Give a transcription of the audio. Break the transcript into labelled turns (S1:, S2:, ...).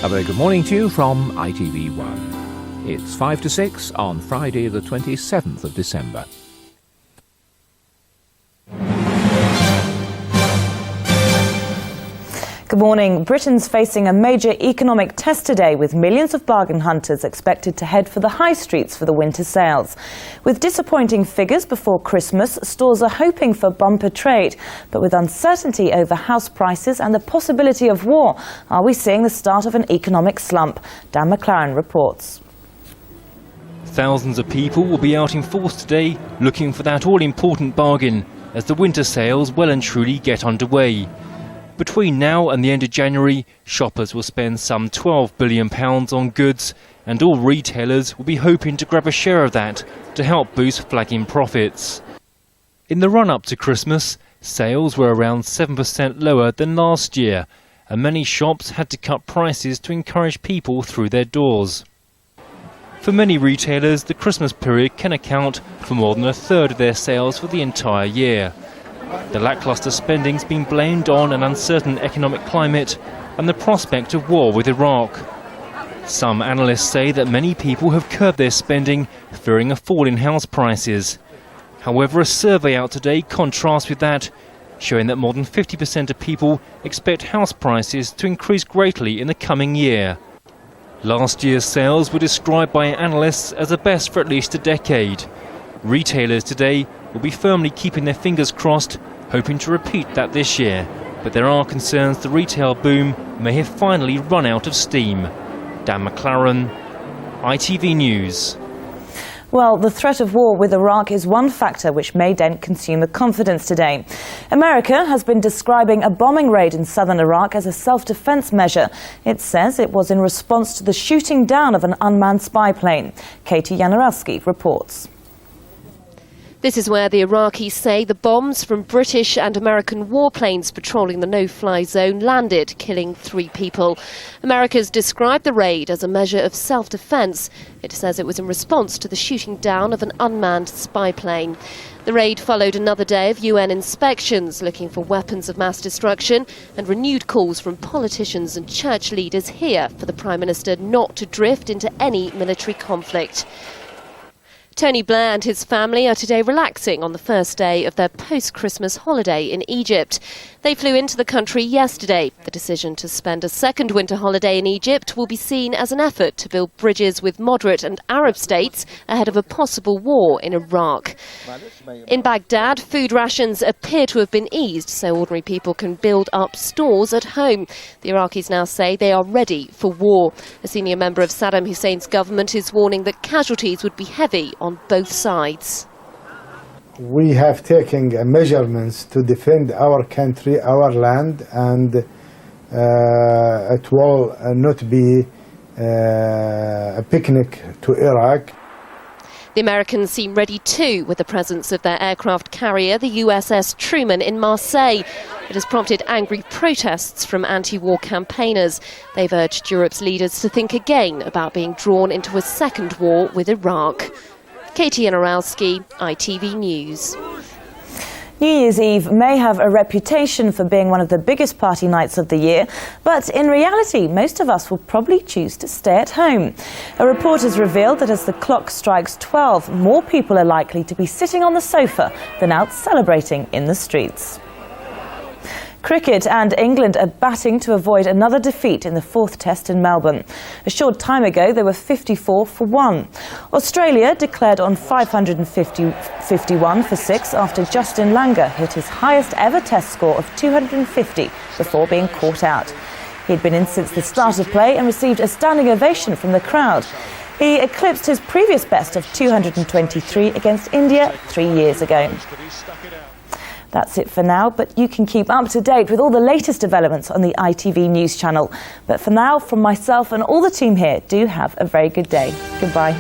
S1: A very good morning to you from ITV1. It's 5 to 6 on Friday the 27th of December.
S2: Good morning. Britain's facing a major economic test today, with millions of bargain hunters expected to head for the high streets for the winter sales. With disappointing figures before Christmas, stores are hoping for bumper trade. But with uncertainty over house prices and the possibility of war, are we seeing the start of an economic slump? Dan McLaren reports.
S3: Thousands of people will be out in force today looking for that all-important bargain as the winter sales well and truly get underway. Between now and the end of January, shoppers will spend some £12 billion on goods, and all retailers will be hoping to grab a share of that to help boost flagging profits. In the run-up to Christmas, sales were around 7% lower than last year, and many shops had to cut prices to encourage people through their doors. For many retailers, the Christmas period can account for more than a third of their sales for the entire year. The lacklustre spending's been blamed on an uncertain economic climate and the prospect of war with Iraq. Some analysts say that many people have curbed their spending, fearing a fall in house prices. However, a survey out today contrasts with that, showing that more than 50% of people expect house prices to increase greatly in the coming year. Last year's sales were described by analysts as the best for at least a decade. Retailers today will be firmly keeping their fingers crossed, hoping to repeat that this year. But there are concerns the retail boom may have finally run out of steam. Dan McLaren, ITV News.
S2: Well, the threat of war with Iraq is one factor which may dent consumer confidence today. America has been describing a bombing raid in southern Iraq as a self-defense measure. It says it was in response to the shooting down of an unmanned spy plane. Katie Yanarowski reports.
S4: This is where the Iraqis say the bombs from British and American warplanes patrolling the no-fly zone landed, killing 3 people. America's described the raid as a measure of self-defense. It says it was in response to the shooting down of an unmanned spy plane. The raid followed another day of UN inspections looking for weapons of mass destruction and renewed calls from politicians and church leaders here for the Prime Minister not to drift into any military conflict. Tony Blair and his family are today relaxing on the first day of their post-Christmas holiday in Egypt. They flew into the country yesterday. The decision to spend a second winter holiday in Egypt will be seen as an effort to build bridges with moderate and Arab states ahead of a possible war in Iraq. In Baghdad, food rations appear to have been eased so ordinary people can build up stores at home. The Iraqis now say they are ready for war. A senior member of Saddam Hussein's government is warning that casualties would be heavy on both sides.
S5: We have taken measurements to defend our country, our land, and it will not be a picnic to Iraq.
S4: The Americans seem ready too, with the presence of their aircraft carrier, the USS Truman, in Marseille. It has prompted angry protests from anti-war campaigners. They've urged Europe's leaders to think again about being drawn into a second war with Iraq. Katie Yanarowski, ITV News.
S2: New Year's Eve may have a reputation for being one of the biggest party nights of the year, but in reality, most of us will probably choose to stay at home. A report has revealed that as the clock strikes 12, more people are likely to be sitting on the sofa than out celebrating in the streets. Cricket and England are batting to avoid another defeat in the 4th Test in Melbourne. A short time ago, they were 54 for 1. Australia declared on 551 for 6 after Justin Langer hit his highest ever Test score of 250 before being caught out. He'd been in since the start of play and received a standing ovation from the crowd. He eclipsed his previous best of 223 against India 3 years ago. That's it for now, but you can keep up to date with all the latest developments on the ITV News channel. But for now, from myself and all the team here, do have a very good day. Goodbye.